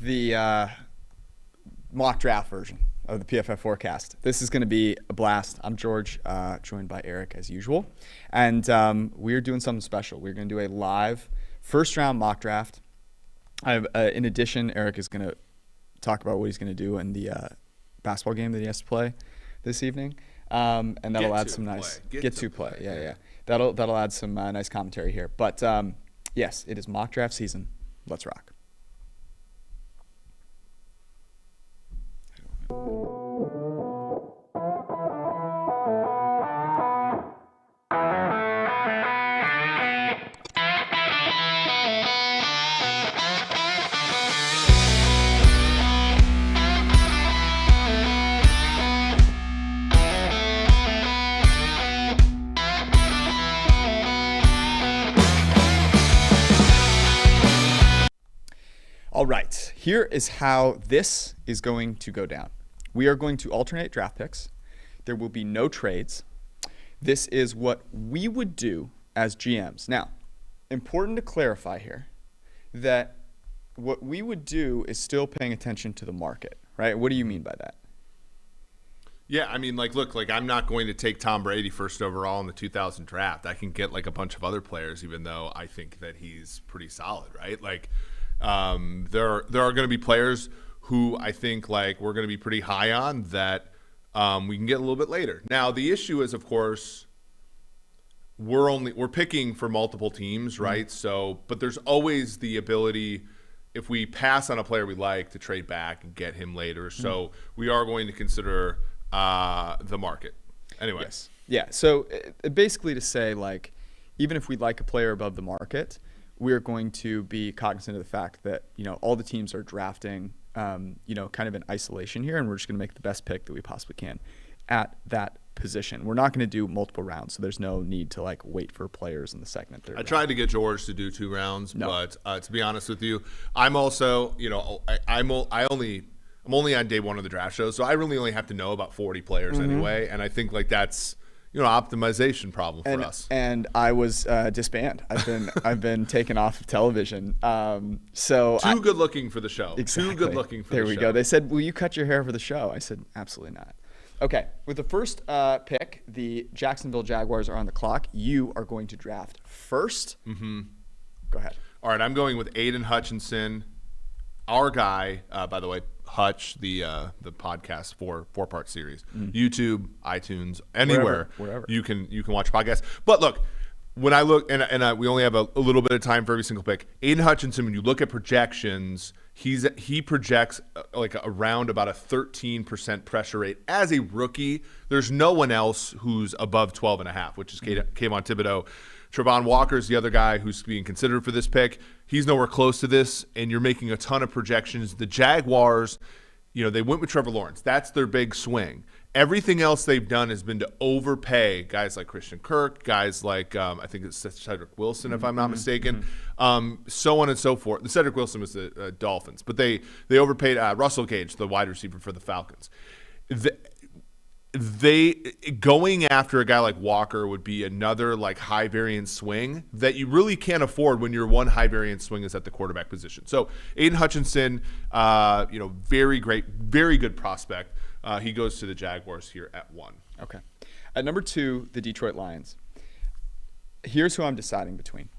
the mock draft version of the PFF forecast. This is going to be a blast. I'm George, joined by Eric as usual. And we're doing something special. We're going to do a live first-round mock draft. In addition, Eric is going to talk about what he's going to do in the basketball game that he has to play this evening. And that'll add some nice get to play. Yeah. That'll add some nice commentary here. But yes, it is mock draft season. Let's rock. All right, here is how this is going to go down. We are going to alternate draft picks. There will be no trades. This is what we would do as GMs. Now, important to clarify here that what we would do is still paying attention to the market, right? What do you mean by that? Yeah, I mean, look, I'm not going to take Tom Brady first overall in the 2000 draft. I can get a bunch of other players, even though I think that he's pretty solid, right? There are going to be players who I think we're going to be pretty high on that we can get a little bit later. Now the issue is, of course, we're picking for multiple teams, right? Mm-hmm. So, but there's always the ability, if we pass on a player we like, to trade back and get him later. Mm-hmm. So we are going to consider the market. Anyway. Yes. Yeah. So basically to say even if we like a player above the market, we're going to be cognizant of the fact that, all the teams are drafting, kind of in isolation here, and we're just going to make the best pick that we possibly can at that position. We're not going to do multiple rounds, so there's no need to wait for players in the second and third round. Tried to get George to do 2 rounds, but to be honest with you, I'm also, I'm only on day 1 of the draft show, so I really only have to know about 40 players anyway, and I think that's optimization problem for us. And I was disbanded. I've been taken off of television. So too good looking for the show. Exactly. Too good looking for the show. There we go. They said, "Will you cut your hair for the show?" I said, "Absolutely not." Okay. With the first pick, the Jacksonville Jaguars are on the clock. You are going to draft first. Mm-hmm. Go ahead. All right. I'm going with Aiden Hutchinson, our guy. By the way, Hutch, the podcast 4-part series, YouTube, iTunes, anywhere wherever. you can watch podcasts. But look, when I look and we only have a little bit of time for every single pick. Aiden Hutchinson, when you look at projections, he projects around about a 13% pressure rate as a rookie. There's no one else who's above 12.5, which is Kayvon Thibodeau. Travon Walker is the other guy who's being considered for this pick. He's nowhere close to this, and you're making a ton of projections. The Jaguars, they went with Trevor Lawrence. That's their big swing. Everything else they've done has been to overpay guys like Christian Kirk, guys like I think it's Cedric Wilson, if I'm not mistaken, so on and so forth. The Cedric Wilson was the Dolphins, but they overpaid Russell Gage, the wide receiver for the Falcons. They going after a guy like Walker would be another high variance swing that you really can't afford when your one high variance swing is at the quarterback position. So Aiden Hutchinson, very great, very good prospect. He goes to the Jaguars here at 1. Okay. At number 2, the Detroit Lions. Here's who I'm deciding between.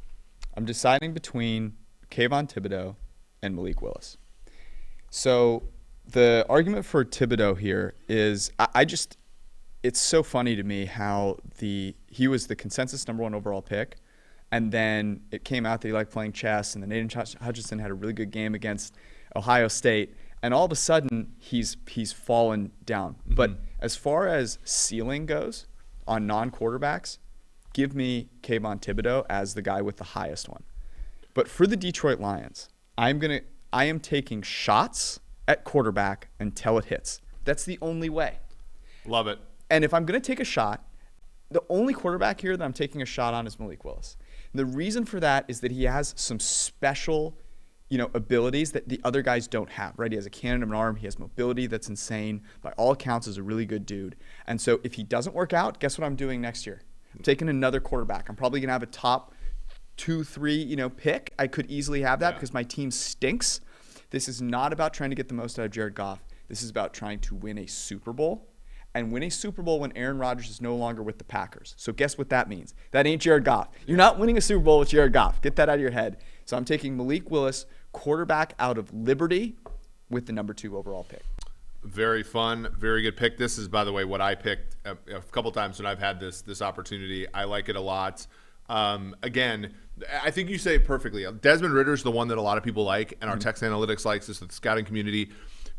I'm deciding between Kayvon Thibodeau and Malik Willis. So the argument for Thibodeau here is it's so funny to me how he was the consensus number 1 overall pick, and then it came out that he liked playing chess, and then Aiden Hutchinson had a really good game against Ohio State, and all of a sudden he's fallen down. Mm-hmm. But as far as ceiling goes on non-quarterbacks, give me Kayvon Thibodeau as the guy with the highest one. But for the Detroit Lions, I am taking shots at quarterback until it hits. That's the only way. Love it. And if I'm going to take a shot, the only quarterback here that I'm taking a shot on is Malik Willis. And the reason for that is that he has some special, abilities that the other guys don't have, right? He has a cannon of an arm. He has mobility that's insane. By all accounts, is a really good dude. And so if he doesn't work out, guess what I'm doing next year? I'm taking another quarterback. I'm probably going to have a top 2, 3, pick. I could easily have that because my team stinks. This is not about trying to get the most out of Jared Goff. This is about trying to win a Super Bowl and win a Super Bowl when Aaron Rodgers is no longer with the Packers. So guess what that means? That ain't Jared Goff. You're not winning a Super Bowl with Jared Goff. Get that out of your head. So I'm taking Malik Willis, quarterback out of Liberty, with the number 2 overall pick. Very fun, very good pick. This is, by the way, what I picked a couple times when I've had this opportunity. I like it a lot. Again, I think you say it perfectly. Desmond Ritter's the one that a lot of people like, and our text analytics likes this with the scouting community.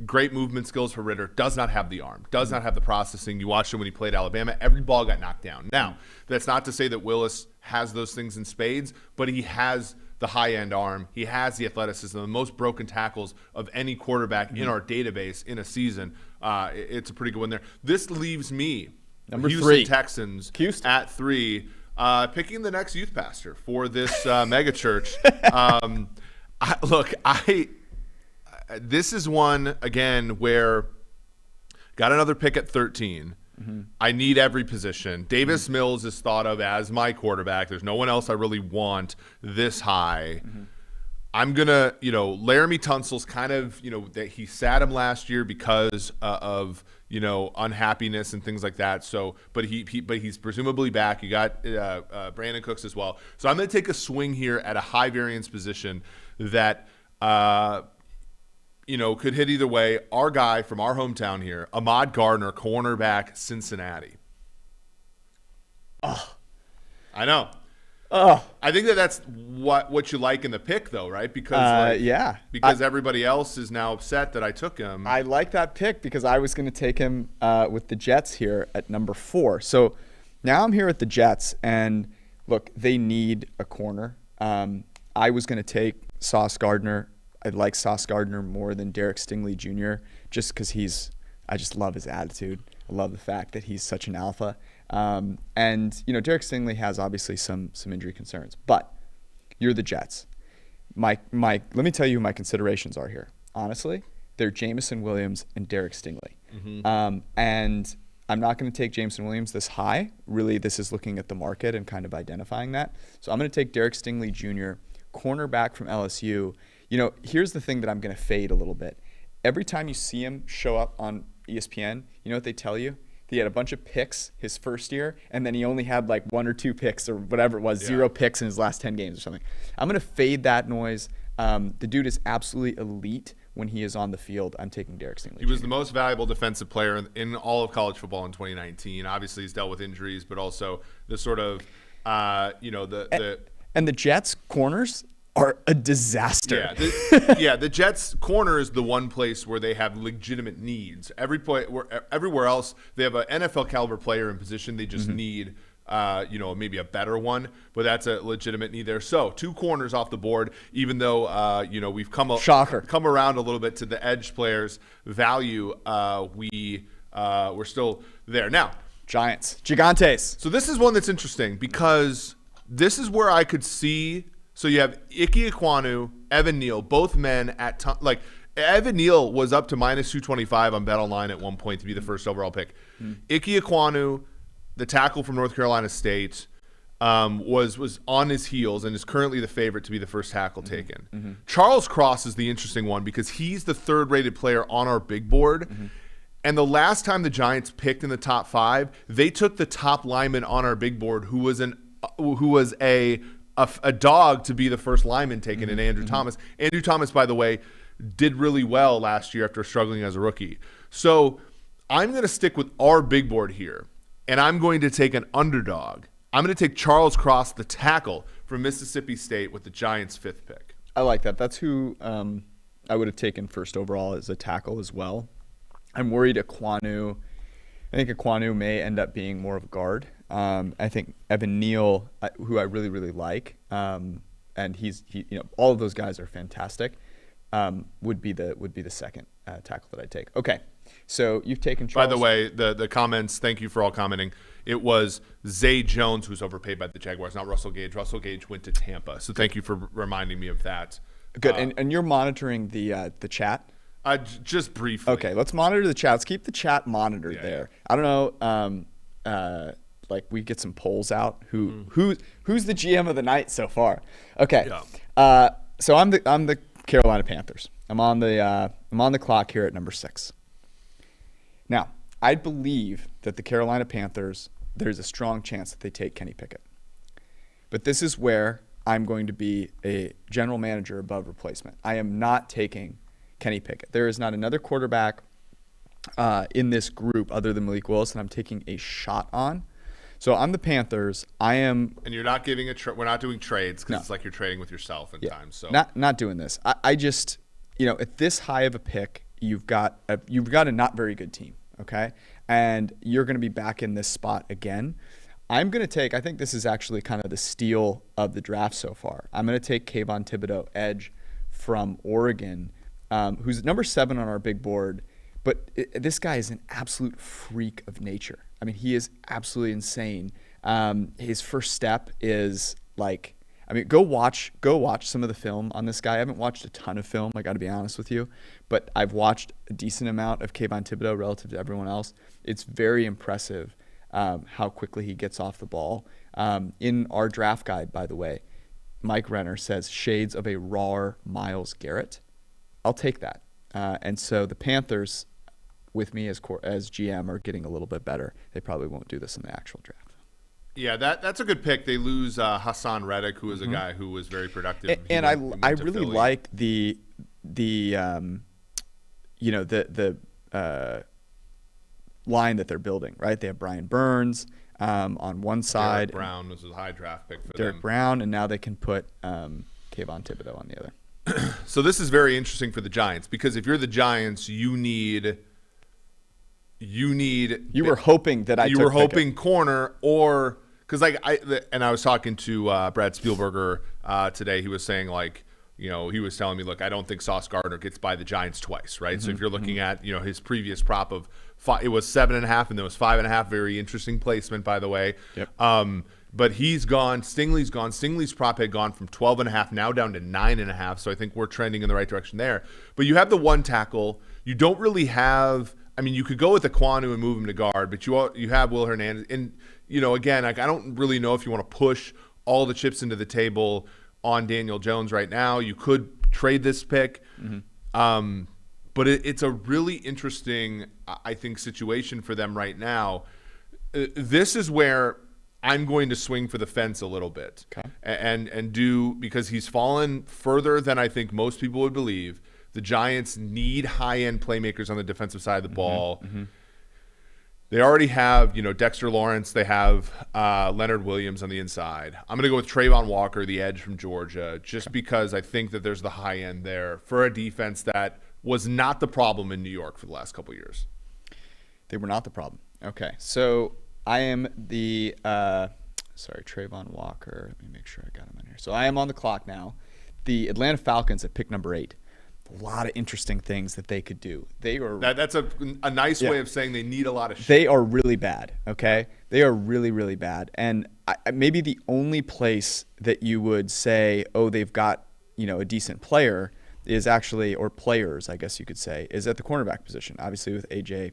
Great movement skills for Ritter. Does not have the arm. Does not have the processing. You watched him when he played Alabama. Every ball got knocked down. Now, that's not to say that Willis has those things in spades, but he has the high-end arm. He has the athleticism, the most broken tackles of any quarterback in our database in a season. It's a pretty good one there. This leaves me, number Houston 3. Texans, Houston. at 3, picking the next youth pastor for this mega church. This is one, again, where got another pick at 13. I need every position. Davis Mills is thought of as my quarterback. There's no one else I really want this high. I'm going to, Laramie Tunsil's kind of, that he sat him last year because of, unhappiness and things like that. So, but he's presumably back. You got Brandon Cooks as well. So I'm going to take a swing here at a high variance position that, could hit either way. Our guy from our hometown here, Ahmad Gardner, cornerback, Cincinnati. Oh, I know. Oh, I think that's what you like in the pick, though, right? Because because everybody else is now upset that I took him. I like that pick because I was going to take him with the Jets here at number 4. So now I'm here at the Jets, and look, they need a corner. I was going to take Sauce Gardner. I like Sauce Gardner more than Derek Stingley Jr. just because I just love his attitude. I love the fact that he's such an alpha. And Derek Stingley has obviously some injury concerns, but you're the Jets. Let me tell you who my considerations are here. Honestly, they're Jameson Williams and Derek Stingley. And I'm not going to take Jameson Williams this high. Really, this is looking at the market and kind of identifying that. So I'm going to take Derek Stingley Jr., cornerback from LSU. Here's the thing that I'm going to fade a little bit. Every time you see him show up on ESPN, you know what they tell you? He had a bunch of picks his first year, and then he only had like 1 or 2 picks or whatever it was, 0 picks in his last 10 games or something. I'm going to fade that noise. The dude is absolutely elite when he is on the field. I'm taking Derek Stingley. He was the most valuable defensive player in all of college football in 2019. Obviously, he's dealt with injuries, but also the sort of, And the Jets' corners are a disaster. The Jets' corner is the one place where they have legitimate needs. Everywhere else, they have an NFL caliber player in position. They just need, maybe a better one, but that's a legitimate need there. So 2 corners off the board, even though, we've come around a little bit to the edge players' value. We're still there. Now, Gigantes. So this is one that's interesting because this is where I could see. So you have Ike Ekwonu, Evan Neal, both men at Evan Neal was up to minus 225 on BetOnline at one point to be the first overall pick. Ike Ekwonu, the tackle from North Carolina State, was on his heels and is currently the favorite to be the first tackle taken. Charles Cross is the interesting one because he's the 3rd-rated player on our big board. And the last time the Giants picked in the top 5, they took the top lineman on our big board who was a dog to be the first lineman taken in Andrew Thomas. Andrew Thomas, by the way, did really well last year after struggling as a rookie. So I'm going to stick with our big board here, and I'm going to take an underdog. I'm going to take Charles Cross, the tackle from Mississippi State, with the Giants' 5th pick. I like that. That's who I would have taken first overall as a tackle as well. I'm worried Ekwonu. I think Ekwonu may end up being more of a guard. I think Evan Neal, who I really, really like, and he all of those guys are fantastic, would be the second tackle that I take. Okay, so you've taken Charles. By the way, the comments, thank you for all commenting. It was Zay Jones who's overpaid by the Jaguars, not Russell Gage. Russell Gage went to Tampa, so thank you for reminding me of that. Good, and you're monitoring the chat? Just briefly. Okay, let's monitor the chat. Let's keep the chat monitored there. I don't know. We get some polls out. Who's the GM of the night so far? Okay. So I'm the Carolina Panthers. I'm on the clock here at number 6. Now, I believe that the Carolina Panthers, there's a strong chance that they take Kenny Pickett. But this is where I'm going to be a general manager above replacement. I am not taking Kenny Pickett. There is not another quarterback in this group other than Malik Willis that I'm taking a shot on. So I'm the Panthers. I am, and you're not giving we're not doing trades because it's like you're trading with yourself at times. So not doing this. I just, at this high of a pick, you've got a not very good team. Okay, and you're going to be back in this spot again. I'm going to take, I think this is actually kind of the steal of the draft so far. I'm going to take Kayvon Thibodeau, edge from Oregon, who's number 7 on our big board. But this guy is an absolute freak of nature. I mean, he is absolutely insane. His first step is like, go watch some of the film on this guy. I haven't watched a ton of film, I got to be honest with you, but I've watched a decent amount of Kayvon Thibodeau relative to everyone else. It's very impressive how quickly he gets off the ball. In our draft guide, by the way, Mike Renner says shades of a raw Myles Garrett. I'll take that. And so the Panthers, with me as GM, are getting a little bit better. They probably won't do this in the actual draft. Yeah, that's a good pick. They lose Hassan Reddick, who is a guy who was very productive. And I really like the line that they're building. Right, they have Brian Burns on one side. Derek Brown was a high draft pick for Derek them. Brown, and now they can put Kayvon Thibodeau on the other. So this is very interesting for the Giants because if you're the Giants, you were hoping that you were hoping corner or because I was talking to Brad Spielberger today. He was saying he was telling me, look, I don't think Sauce Gardner gets by the Giants twice, right? So if you're looking at his previous prop of it was 7.5 and there was 5.5. Very interesting placement, by the way. Yep. But he's gone. Stingley's gone. Stingley's prop had gone from 12.5 now down to 9.5. So I think we're trending in the right direction there. But you have the one tackle. You don't really have. I mean, you could go with Ekwonu and move him to guard, but you have Will Hernandez. And again, I don't really know if you want to push all the chips into the table on Daniel Jones right now. You could trade this pick, but it's a really interesting, I think, situation for them right now. This is where I'm going to swing for the fence a little bit, and do because he's fallen further than I think most people would believe. The Giants need high-end playmakers on the defensive side of the ball. They already have, Dexter Lawrence. They have Leonard Williams on the inside. I'm going to go with Trayvon Walker, the edge from Georgia, just because I think that there's the high end there for a defense that was not the problem in New York for the last couple of years. They were not the problem. Okay, so I am the Trayvon Walker. Let me make sure I got him in here. So I am on the clock now. The Atlanta Falcons at pick number 8. A lot of interesting things that they could do. That's a nice way of saying they need a lot of shit. They are really bad, okay? They are really, really bad. And maybe the only place that you would say, oh, they've got, a decent player is actually, or players, I guess you could say, is at the cornerback position. Obviously with A.J.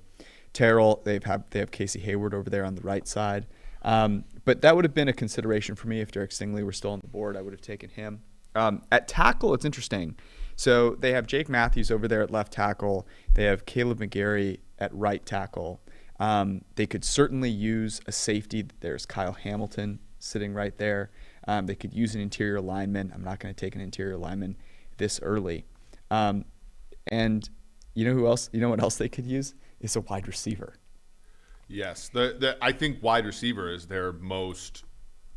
Terrell, they have Casey Hayward over there on the right side. But that would have been a consideration for me if Derek Stingley were still on the board. I would have taken him. At tackle, it's interesting. So they have Jake Matthews over there at left tackle. They have Caleb McGarry at right tackle. They could certainly use a safety. There's Kyle Hamilton sitting right there. They could use an interior lineman. I'm not going to take an interior lineman this early. And you know who else? You know what else they could use? Is a wide receiver. Yes. I think wide receiver is their most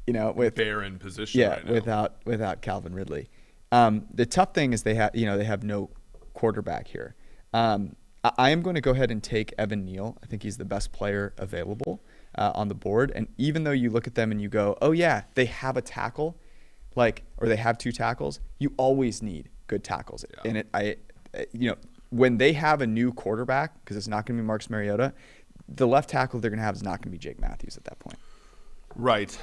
barren position right now. without Calvin Ridley. The tough thing is they have no quarterback here. I am going to go ahead and take Evan Neal. I think he's the best player available on the board. And even though you look at them and you go, oh yeah, they have a tackle, or they have 2 tackles, you always need good tackles. Yeah. And when they have a new quarterback, because it's not going to be Marcus Mariota, the left tackle they're going to have is not going to be Jake Matthews at that point. Right.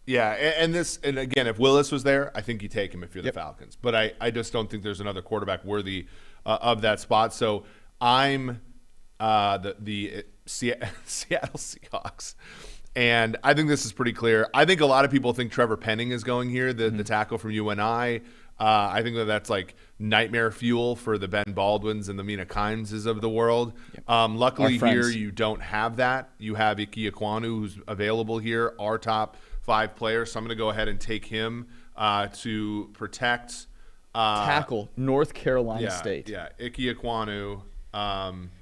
Yeah, and again, if Willis was there, I think you take him if you're the Falcons. But I just don't think there's another quarterback worthy of that spot. So I'm the Seattle Seahawks, and I think this is pretty clear. I think a lot of people think Trevor Penning is going here, the tackle from UNI. I think that's like nightmare fuel for the Ben Baldwins and the Mina Kimeses of the world. Yep. Luckily here you don't have that. You have Ike Ekwonu, who's available here, our top 5 player. So I'm going to go ahead and take him to protect tackle North Carolina State. Yeah, Ike Ekwonu.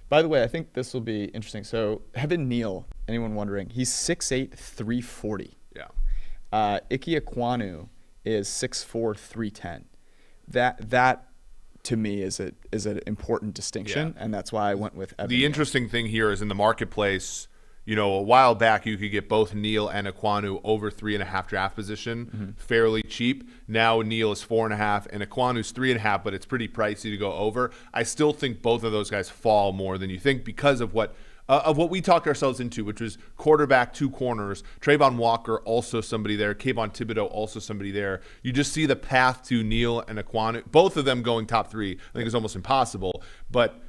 By the way, I think this will be interesting. So Evan Neal, anyone wondering, he's 6'8", 340. Yeah. Ike Ekwonu is 6'4", 310. That to me is an important distinction, and that's why I went with Evan The Neal. interesting thing here is in the marketplace, a while back you could get both Neal and Ekwonu over 3.5 draft position, fairly cheap. Now Neal is 4.5 and Ekwanu's 3.5, but it's pretty pricey to go over. I still think both of those guys fall more than you think because of what we talked ourselves into, which was quarterback, 2 corners, Trayvon Walker also somebody there, Kayvon Thibodeau also somebody there. You just see the path to Neal and Ekwonu, both of them going top 3. I think is almost impossible, but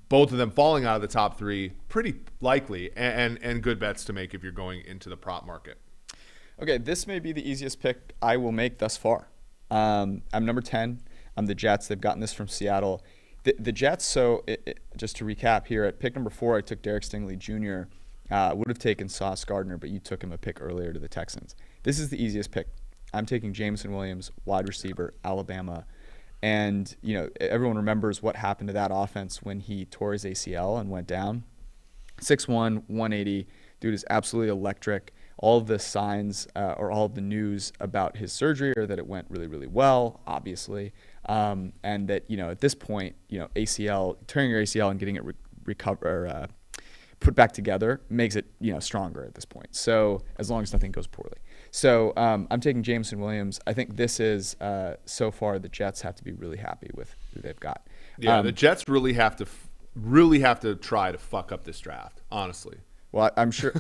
both of them falling out of the top 3, pretty likely, and good bets to make if you're going into the prop market. Okay, this may be the easiest pick I will make thus far. I'm number 10. I'm the Jets. They've gotten this from Seattle. The Jets, so just to recap here, at pick number 4, I took Derek Stingley Jr. Would have taken Sauce Gardner, but you took him a pick earlier to the Texans. This is the easiest pick. I'm taking Jameson Williams, wide receiver, Alabama. And, everyone remembers what happened to that offense when he tore his ACL and went down. 6'1", 180. Dude is absolutely electric. All of the signs or all of the news about his surgery are that it went really, really well, obviously. And that, at this point, ACL, tearing your ACL and getting it put back together makes it, stronger at this point. So as long as nothing goes poorly. So I'm taking Jameson Williams. I think this is, so far, the Jets have to be really happy with who they've got. Yeah, the Jets really have to try to fuck up this draft, honestly. Well, I'm sure.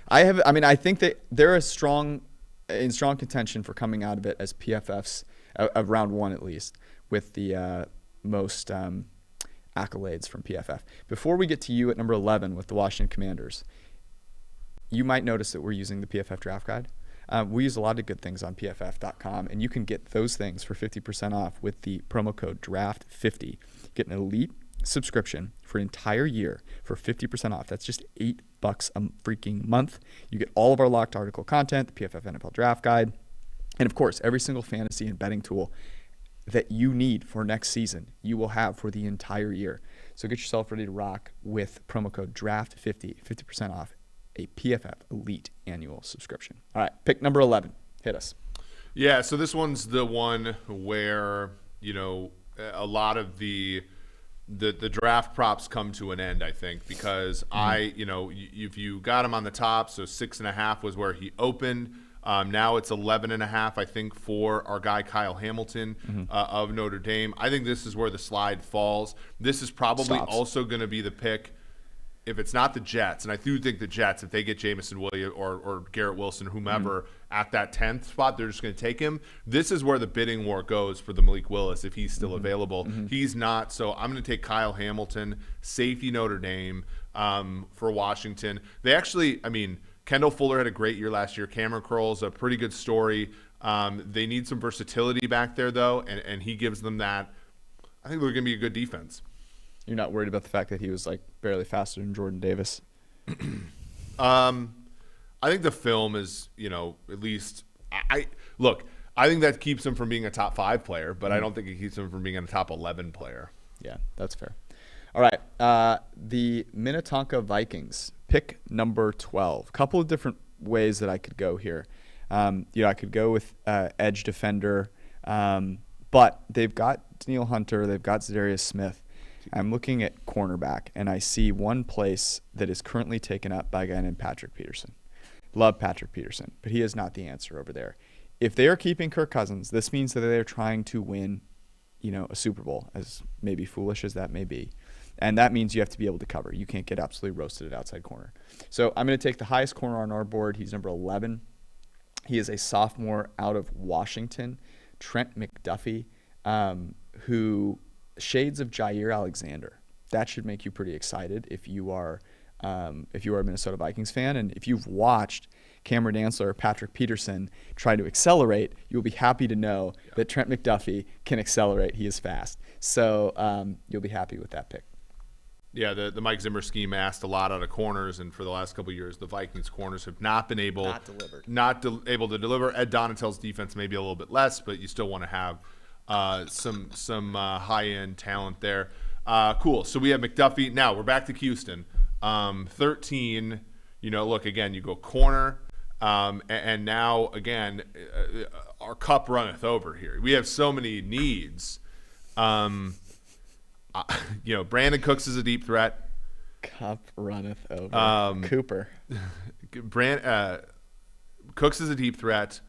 I think that they're in strong contention for coming out of it as PFFs of round 1 at least, with the most accolades from PFF. Before we get to you at number 11 with the Washington Commanders, you might notice that we're using the PFF draft guide. We use a lot of good things on PFF.com, and you can get those things for 50% off with the promo code DRAFT50. Get an elite subscription for an entire year for 50% off. That's just $8 a freaking month. You get all of our locked article content, the PFF NFL Draft Guide, and of course, every single fantasy and betting tool that you need for next season, you will have for the entire year. So get yourself ready to rock with promo code DRAFT50, 50% off a PFF Elite annual subscription. All right, pick number 11. Hit us. Yeah, so this one's the one where, a lot of the draft props come to an end, I think, because if you got him on the top, so 6.5 was where he opened. Now it's 11.5, I think, for our guy Kyle Hamilton of Notre Dame. I think this is where the slide falls. This is probably also going to be the pick. If it's not the Jets, and I do think the Jets, if they get Jameson Williams or Garrett Wilson, whomever, at that 10th spot, they're just going to take him. This is where the bidding war goes for the Malik Willis if he's still available. He's not, so I'm going to take Kyle Hamilton, safety Notre Dame, for Washington. They actually, Kendall Fuller had a great year last year. Cameron Curl's a pretty good story. They need some versatility back there, though, and he gives them that. I think they're going to be a good defense. You're not worried about the fact that he was barely faster than Jordan Davis? I think the film is, at least I think that keeps him from being a top 5 player, but I don't think it keeps him from being a top 11 player. Yeah, that's fair. All right, the Minnetonka Vikings, pick number 12. Couple of different ways that I could go here. I could go with edge defender, but they've got Danielle Hunter, they've got Zadarius Smith. I'm looking at cornerback, and I see one place that is currently taken up by a guy named Patrick Peterson. Love Patrick Peterson, but he is not the answer over there. If they are keeping Kirk Cousins, this means that they're trying to win, a Super Bowl, as maybe foolish as that may be. And that means you have to be able to cover. You can't get absolutely roasted at outside corner. So I'm going to take the highest corner on our board. He's number 11. He is a sophomore out of Washington, Trent McDuffie, who – shades of Jair Alexander. That should make you pretty excited if you are if you are a Minnesota Vikings fan. And if you've watched Cameron Dantzler or Patrick Peterson try to accelerate, you'll be happy to know that Trent McDuffie can accelerate. He is fast. So you'll be happy with that pick. Yeah, the Mike Zimmer scheme asked a lot out of corners, and for the last couple of years, the Vikings corners have not been able able to deliver. Ed Donatell's defense maybe a little bit less, but you still want to have some high-end talent there. Cool. So we have McDuffie. Now we're back to Houston. 13. Look again. You go corner, and now again, our cup runneth over here. We have so many needs. Brandon Cooks is a deep threat. Cup runneth over. Cooper. Cooks is a deep threat.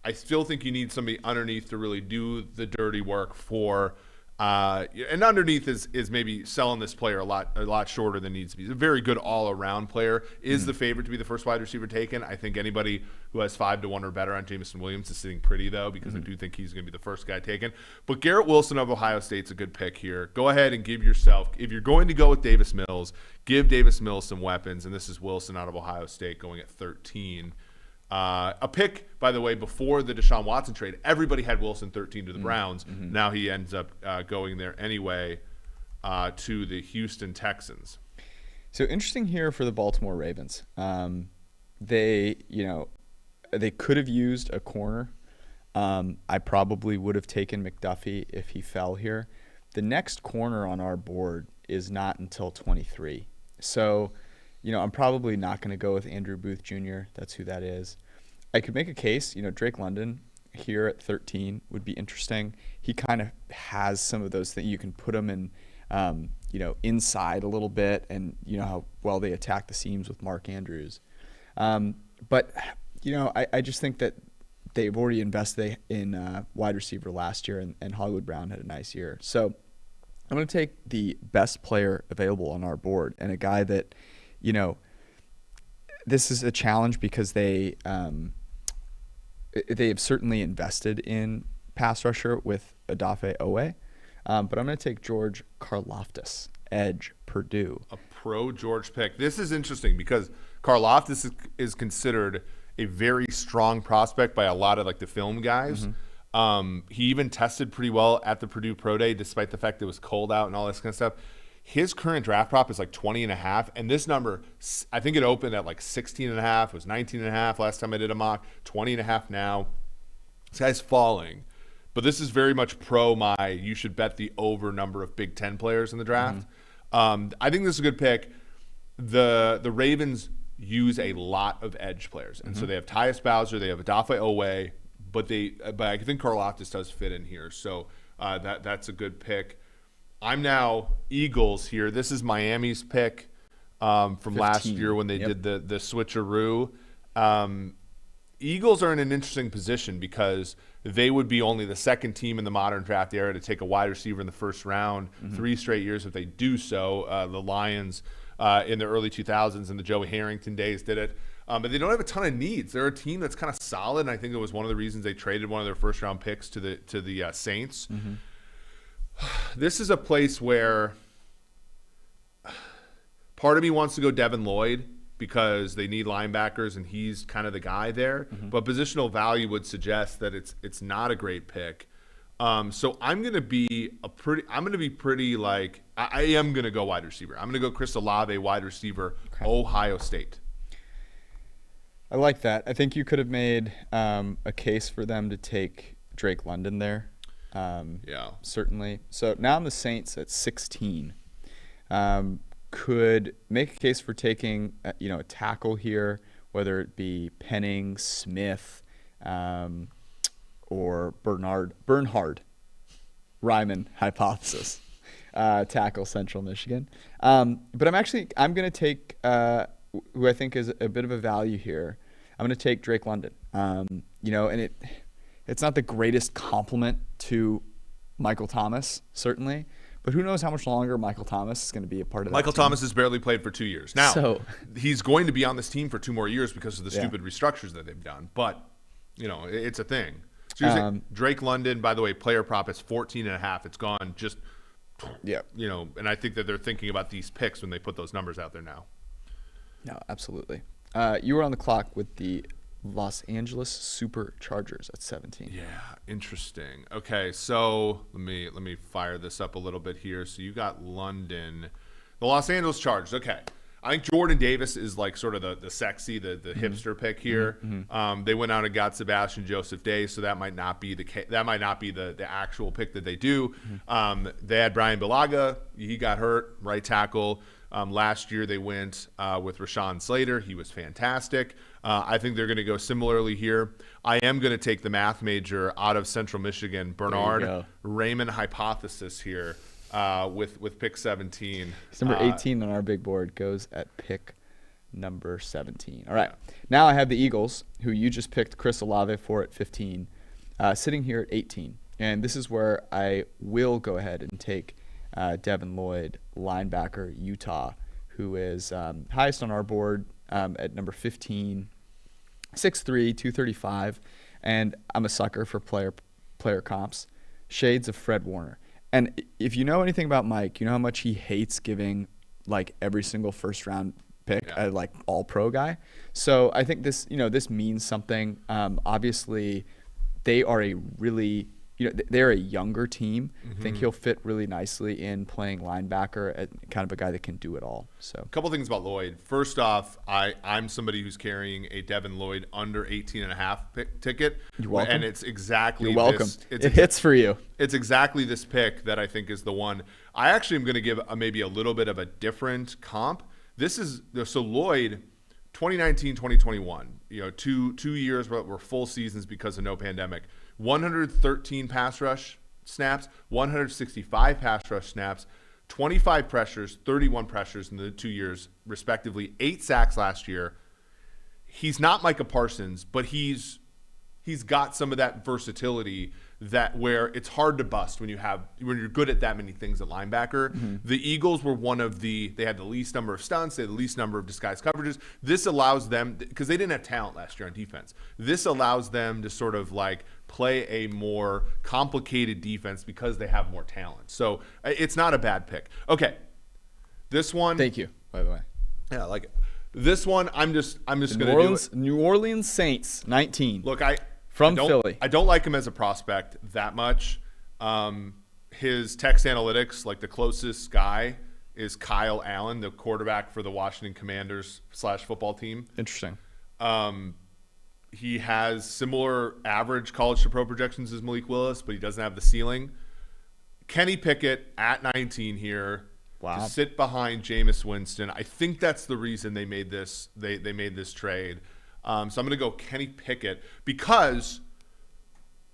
I still think you need somebody underneath to really do the dirty work for. And underneath is maybe selling this player a lot shorter than needs to be. He's a very good all-around player. Is the favorite to be the first wide receiver taken. I think anybody who has 5-1 or better on Jameson Williams is sitting pretty, though, because I do think he's going to be the first guy taken. But Garrett Wilson of Ohio State's a good pick here. Go ahead and give yourself, if you're going to go with Davis Mills, give Davis Mills some weapons. And this is Wilson out of Ohio State going at 13. A pick, by the way, before the Deshaun Watson trade, everybody had Wilson 13 to the Browns. Now he ends up going there anyway to the Houston Texans. So interesting here for the Baltimore Ravens. They could have used a corner. I probably would have taken McDuffie if he fell here. The next corner on our board is not until 23. So I'm probably not going to go with Andrew Booth Jr. That's who that is. I could make a case, Drake London here at 13 would be interesting. He kind of has some of those things. You can put him in, inside a little bit, and how well they attack the seams with Mark Andrews. But I just think that they've already invested in wide receiver last year, and Hollywood Brown had a nice year. So I'm going to take the best player available on our board, and a guy that this is a challenge because they have certainly invested in pass rusher with Odafe Owe, but I'm going to take George Karlaftis, edge, Purdue. A pro George pick. This is interesting because Karlaftis is considered a very strong prospect by a lot of the film guys. He even tested pretty well at the Purdue Pro Day, despite the fact it was cold out and all this kind of stuff. His current draft prop is 20.5, and this number, I think it opened at 16.5. It was 19.5 last time I did a mock. 20.5 now. This guy's falling, but this is very much you should bet the over number of Big Ten players in the draft. I think this is a good pick. The Ravens use a lot of edge players, and so they have Tyus Bowser, they have Odafe Owe, but I think Karlaftis does fit in here, so that's a good pick. I'm now Eagles here. This is Miami's pick from 15. Last year when they did the switcheroo. Eagles are in an interesting position because they would be only the second team in the modern draft era to take a wide receiver in the first round 3 straight years if they do so. The Lions in the early 2000s and the Joey Harrington days did it. But they don't have a ton of needs. They're a team that's kind of solid, and I think it was one of the reasons they traded one of their first-round picks to the Saints. This is a place where part of me wants to go Devin Lloyd because they need linebackers and he's kind of the guy there. But positional value would suggest that it's not a great pick. So I'm going to be I am going to go wide receiver. I'm going to go Chris Olave, wide receiver, Ohio State. I like that. I think you could have made a case for them to take Drake London there. Certainly. So now I'm the Saints at 16. Could make a case for taking a tackle here, whether it be Penning, Smith, or Bernhard. Ryman hypothesis. Tackle Central Michigan. But I'm going to take who I think is a bit of a value here. I'm going to take Drake London. And it's not the greatest compliment to Michael Thomas, certainly, but who knows how much longer Michael Thomas is going to be a part of that Michael team. Thomas has barely played for 2 years. Now, he's going to be on this team for 2 more years because of the stupid restructures that they've done, but, it's a thing. So Drake London, by the way, player prop is 14.5. It's gone and I think that they're thinking about these picks when they put those numbers out there now. No, absolutely. You were on the clock with the Los Angeles Superchargers at 17. Yeah, interesting. Okay, so let me fire this up a little bit here. So you got London, the Los Angeles Chargers. Okay, I think Jordan Davis is like sort of the sexy, the hipster pick here. They went out and got Sebastian Joseph Day, so that might not be the actual pick that they do. They had Brian Bulaga. He got hurt, right tackle. Last year they went with Rashawn Slater. He was fantastic. I think they're going to go similarly here. I am going to take the math major out of Central Michigan, Bernard Raymond hypothesis here with pick 17. He's number 18 on our big board, goes at pick number 17. All right. Now I have the Eagles, who you just picked Chris Olave for at 15, sitting here at 18. And this is where I will go ahead and take Devin Lloyd, linebacker, Utah, who is highest on our board at number 15, 6'3", 235, and I'm a sucker for player comps. Shades of Fred Warner. And if you know anything about Mike, you know how much he hates giving like every single first round pick a like all pro guy. So I think this means something. Obviously, they are a really they're a younger team. I think he'll fit really nicely in playing linebacker, and kind of a guy that can do it all. So a couple things about Lloyd. First off, I'm somebody who's carrying a Devin Lloyd under 18.5 pick ticket. You're welcome. And it's exactly You're welcome. It hits for you. It's exactly this pick that I think is the one. I actually am going to give maybe a little bit of a different comp. This is so Lloyd, 2019, 2021. Two years were full seasons because of no pandemic. 113 pass rush snaps, 165 pass rush snaps, 25 pressures, 31 pressures in the 2 years, respectively. 8 sacks last year. He's not Micah Parsons, but he's got some of that versatility that where it's hard to bust when you're good at that many things at linebacker. The Eagles were they had the least number of stunts, they had the least number of disguised coverages. This allows them, because they didn't have talent last year on defense, this allows them to sort of like play a more complicated defense because they have more talent. So it's not a bad pick. Okay, this one. Thank you, by the way. Yeah, like it. This one, I'm just going to do it. New Orleans Saints, 19. Look, Philly. I don't like him as a prospect that much. His text analytics, like the closest guy is Kyle Allen, the quarterback for the Washington Commanders / football team. Interesting. He has similar average college to pro projections as Malik Willis, but he doesn't have the ceiling. Kenny Pickett at 19 here. Wow. To sit behind Jameis Winston. I think that's the reason they made this. They made this trade. So I'm going to go Kenny Pickett because,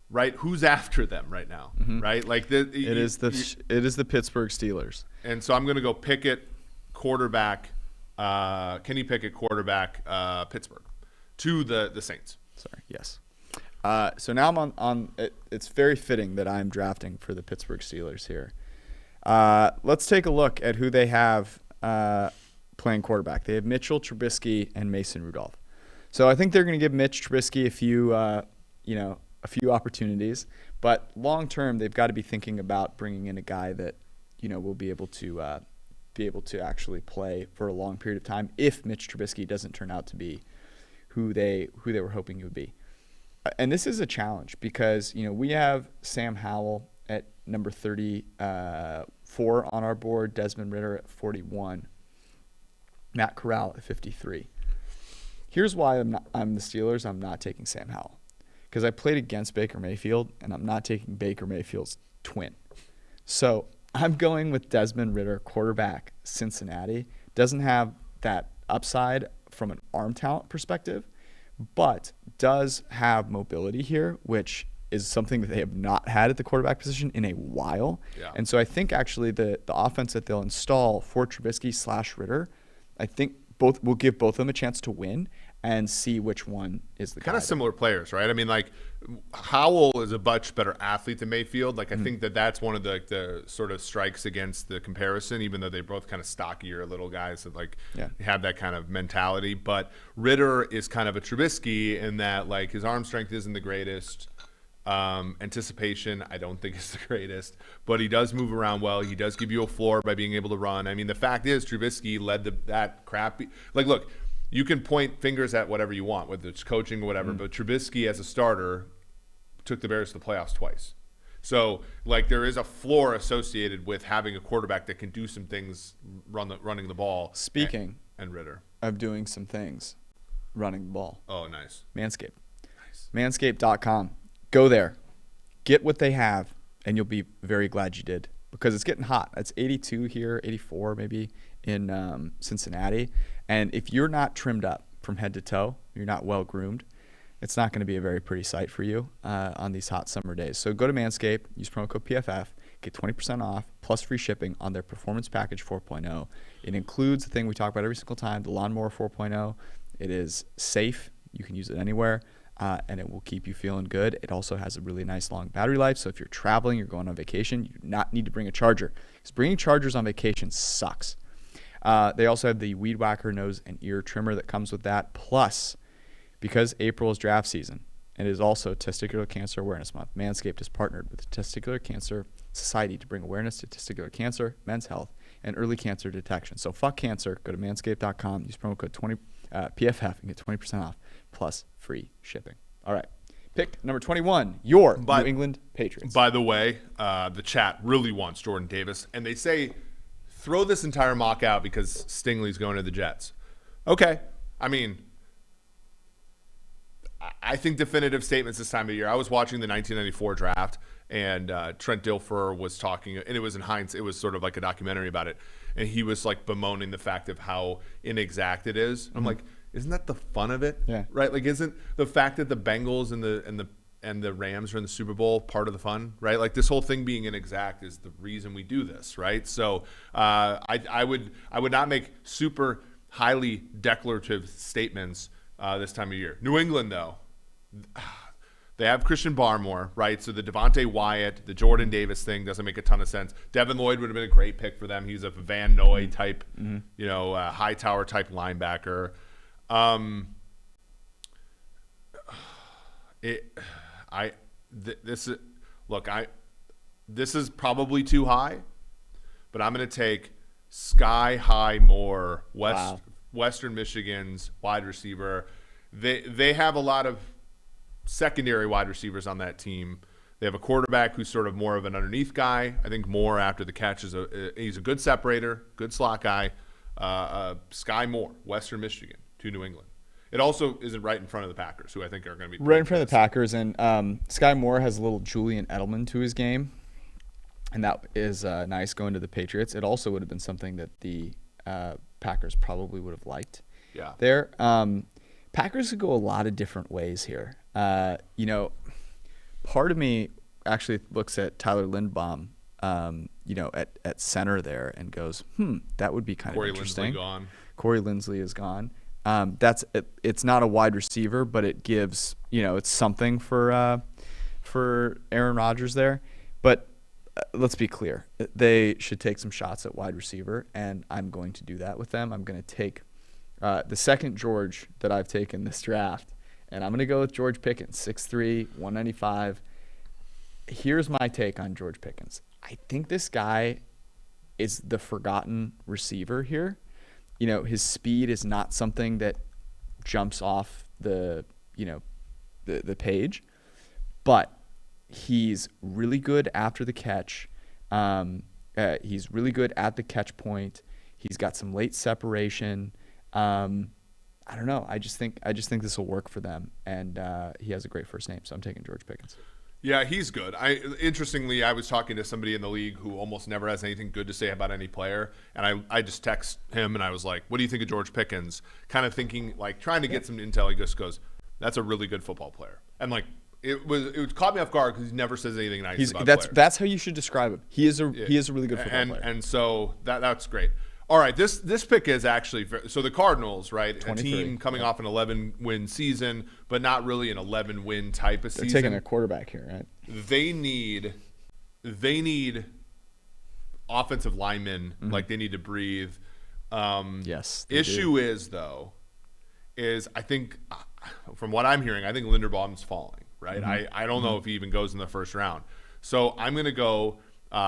right, who's after them right now, right? Like it is the Pittsburgh Steelers, and so I'm going to go Pickett, quarterback, Kenny Pickett, quarterback, Pittsburgh, to the Saints. Sorry, yes. So now I'm on it, it's very fitting that I'm drafting for the Pittsburgh Steelers here. Let's take a look at who they have playing quarterback. They have Mitchell Trubisky and Mason Rudolph. So I think they're going to give Mitch Trubisky a few opportunities, but long term they've got to be thinking about bringing in a guy that will be able to actually play for a long period of time if Mitch Trubisky doesn't turn out to be who they were hoping he would be. And this is a challenge because we have Sam Howell at number 34 on our board, Desmond Ridder at 41, Matt Corral at 53. Here's why I'm the Steelers. I'm not taking Sam Howell because I played against Baker Mayfield, and I'm not taking Baker Mayfield's twin. So I'm going with Desmond Ridder, quarterback, Cincinnati. Doesn't have that upside from an arm talent perspective, but does have mobility here, which is something that they have not had at the quarterback position in a while. Yeah. And so I think actually the offense that they'll install for Trubisky / Ridder, I think will give both of them a chance to win and see which one is the kind of similar players, right? I mean, like Howell is a much better athlete than Mayfield. Like I think that's one of the sort of strikes against the comparison, even though they're both kind of stockier little guys that have that kind of mentality. But Ridder is kind of a Trubisky in that like his arm strength isn't the greatest. Anticipation, I don't think is the greatest, but he does move around well. He does give you a floor by being able to run. I mean, the fact is Trubisky led that crappy. Like, look, you can point fingers at whatever you want, whether it's coaching or whatever, but Trubisky as a starter took the Bears to the playoffs twice. So, like, there is a floor associated with having a quarterback that can do some things running the ball. Speaking and Ritter. Of doing some things, running the ball. Oh, nice. Manscaped. Nice. Manscaped.com. Go there. Get what they have, and you'll be very glad you did because it's getting hot. It's 82 here, 84 maybe in Cincinnati. And if you're not trimmed up from head to toe, you're not well groomed, it's not going to be a very pretty sight for you on these hot summer days. So go to Manscaped, use promo code PFF, get 20% off plus free shipping on their Performance Package 4.0. It includes the thing we talk about every single time, the Lawnmower 4.0. It is safe. You can use it anywhere, and it will keep you feeling good. It also has a really nice long battery life. So if you're traveling, you're going on vacation, you do not need to bring a charger because bringing chargers on vacation sucks. They also have the Weed Whacker nose and ear trimmer that comes with that. Plus, because April is draft season and it is also Testicular Cancer Awareness Month, Manscaped has partnered with the Testicular Cancer Society to bring awareness to testicular cancer, men's health, and early cancer detection. So fuck cancer. Go to manscaped.com. Use promo code PFF and get 20% off plus free shipping. All right. Pick number 21, your New England Patriots. By the way, the chat really wants Jordan Davis, and they say throw this entire mock out because Stingley's going to the Jets. Okay. I mean, I think definitive statements this time of year. I was watching the 1994 draft, and Trent Dilfer was talking, and it was in hindsight. It was sort of like a documentary about it, and he was like bemoaning the fact of how inexact it is. I'm like, isn't that the fun of it? Yeah. Right. Like, isn't the fact that the Bengals and the Rams are in the Super Bowl part of the fun? Right. Like this whole thing being inexact is the reason we do this. Right. So I would not make super highly declarative statements this time of year. New England, though, they have Christian Barmore, right? So the Devontae Wyatt, the Jordan Davis thing doesn't make a ton of sense. Devin Lloyd would have been a great pick for them. He's a Van Noy type, Hightower type linebacker. This is probably too high, but I'm going to take Sky High Moore, Western Michigan's wide receiver. They have a lot of secondary wide receivers on that team. They have a quarterback who's sort of more of an underneath guy. I think Moore after the catch he's a good separator, good slot guy. Sky Moore, Western Michigan to New England. It also isn't right in front of the Packers, who I think are going to be right in front of the Packers. And Sky Moore has a little Julian Edelman to his game, and that is nice going to the Patriots. It also would have been something that the Packers probably would have liked. Yeah. There, Packers could go a lot of different ways here. Part of me actually looks at Tyler Lindbaum, at center there and goes, that would be kind of interesting. Corey Linsley is gone. It's not a wide receiver, but it gives, it's something for Aaron Rodgers there. But let's be clear. They should take some shots at wide receiver, and I'm going to do that with them. I'm going to take the second George that I've taken this draft, and I'm going to go with George Pickens, 6'3", 195. Here's my take on George Pickens. I think this guy is the forgotten receiver here. His speed is not something that jumps off the page, but he's really good after the catch. He's really good at the catch point. He's got some late separation. I don't know. I just think this will work for them, and he has a great first name, so I'm taking George Pickens. Yeah, he's good. Interestingly, I was talking to somebody in the league who almost never has anything good to say about any player, and I just text him and I was like, "What do you think of George Pickens?" Kind of thinking, like, trying to get some intel. He just goes, "That's a really good football player," and like it caught me off guard because he never says anything nice about players. That's how you should describe him. He is a really good football player, and so that's great. All right, this pick is actually so the Cardinals, right? A team coming off an 11-win season, but not really an 11-win type of season. They're taking a quarterback here, right? They need offensive linemen, like they need to breathe. Yes. Issue is I think from what I'm hearing, I think Linderbaum's falling, right? I don't know if he even goes in the first round. So I'm going to go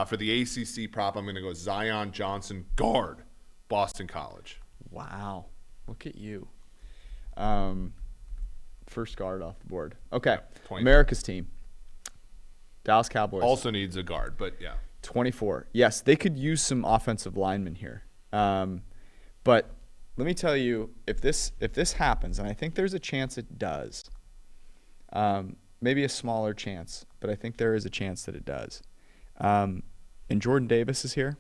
for the ACC prop. I'm going to go Zion Johnson, guard, Boston College. Wow, look at you. First guard off the board. Okay, Yeah, America's team. Dallas Cowboys. Also needs a guard, but yeah. 24. Yes, they could use some offensive linemen here. But let me tell you, if this happens, and I think there's a chance it does, maybe a smaller chance, but I think there is a chance that it does. And Jordan Davis is here.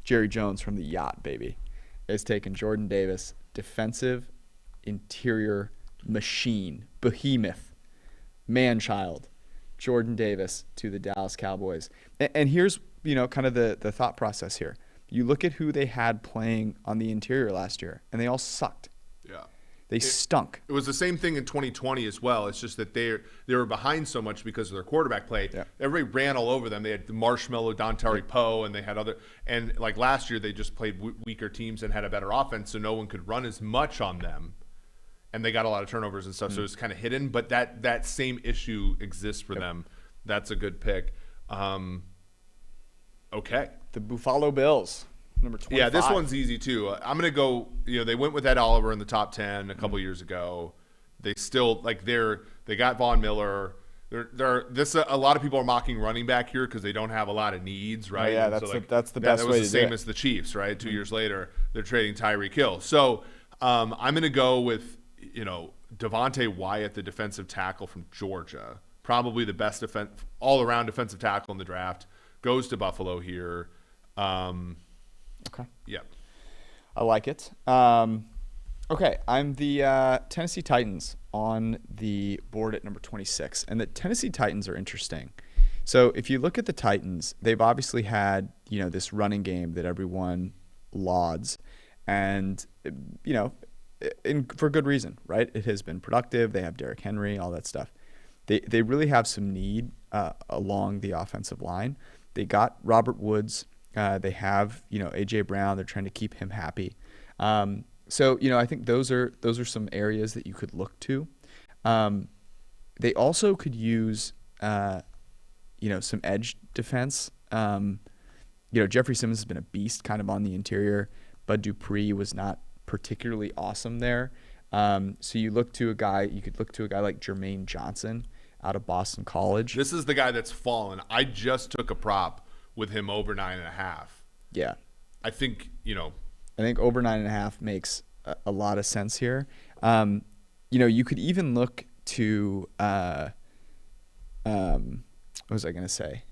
Jerry Jones from the Yacht, baby, is taking Jordan Davis, defensive interior machine, behemoth, man-child, Jordan Davis to the Dallas Cowboys. And here's, kind of the thought process here. You look at who they had playing on the interior last year, and they all sucked. Yeah. They stunk. It was the same thing in 2020 as well. It's just that they were behind so much because of their quarterback play. Yeah. Everybody ran all over them. They had the Marshmallow, Dontari Poe, and they had and like last year they just played weaker teams and had a better offense, so no one could run as much on them. And they got a lot of turnovers and stuff, so it was kind of hidden. But that same issue exists for them. That's a good pick. Okay. The Buffalo Bills, number 25. Yeah, this one's easy too. I'm gonna go. They went with Ed Oliver in the top 10 a couple years ago. They still they got Von Miller. A lot of people are mocking running back here because they don't have a lot of needs, right? Oh, yeah, that's the best way to do it. That was the same as the Chiefs, right? 2 years later, they're trading Tyreek Hill. So I'm gonna go with Devontae Wyatt, the defensive tackle from Georgia, probably the best all-around defensive tackle in the draft. Goes to Buffalo here. Okay. Yeah. I like it. Okay, I'm the Tennessee Titans on the board at number 26. And the Tennessee Titans are interesting. So if you look at the Titans, they've obviously had, this running game that everyone lauds. And, for good reason, right? It has been productive. They have Derrick Henry, all that stuff. They really have some need along the offensive line. They got Robert Woods. They have, A.J. Brown. They're trying to keep him happy. So, I think those are some areas that you could look to. They also could use, some edge defense. Jeffrey Simmons has been a beast kind of on the interior. Bud Dupree was not particularly awesome there. So you could look to a guy like Jermaine Johnson out of Boston College. This is the guy that's fallen. I just took a prop with him over 9.5. Yeah. I think, I think over 9.5 makes a lot of sense here. You could even look to, what was I going to say?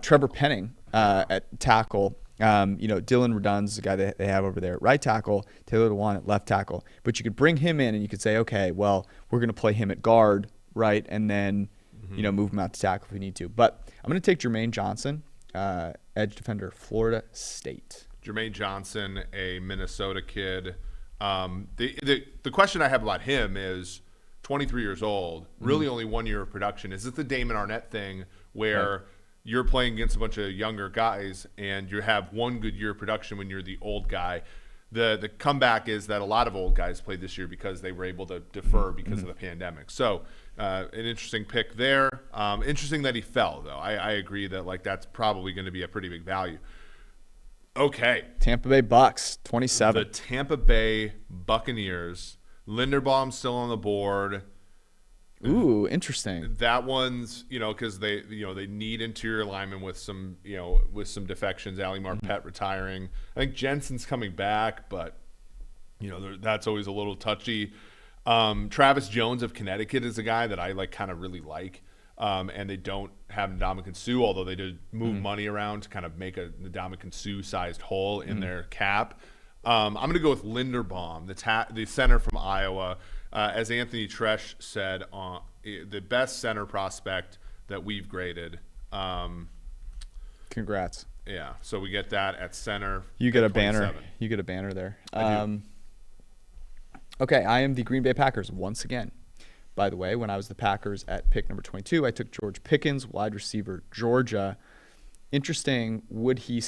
Trevor Penning at tackle. Dylan Redun's the guy that they have over there at right tackle, Taylor Dewan at left tackle. But you could bring him in and you could say, okay, well, we're going to play him at guard, right? And then, move him out to tackle if we need to. But I'm going to take Jermaine Johnson, edge defender, Florida State. Jermaine Johnson, a Minnesota kid. The question I have about him is 23 years old, really only 1 year of production. Is it the Damon Arnett thing where you're playing against a bunch of younger guys and you have one good year of production when you're the old guy? The comeback is that a lot of old guys played this year because they were able to defer because of the pandemic. So an interesting pick there. Interesting that he fell, though. I agree that that's probably going to be a pretty big value. Okay. Tampa Bay Bucks, 27. The Tampa Bay Buccaneers. Linderbaum's still on the board. Ooh, interesting. That one's, because they need interior linemen with some defections. Ali Marpet retiring. I think Jensen's coming back, but that's always a little touchy. Travis Jones of Connecticut is a guy that I kind of really like. And they don't have Ndamukong Suh, although they did move money around to kind of make a Ndamukong Suh-sized hole in their cap. I'm going to go with Linderbaum, the center from Iowa. As Anthony Tresh said, the best center prospect that we've graded. Congrats. Yeah, so we get that at center. You get a banner. You get a banner there. Okay, I am the Green Bay Packers once again. By the way, when I was the Packers at pick number 22, I took George Pickens, wide receiver, Georgia. Interesting. Would he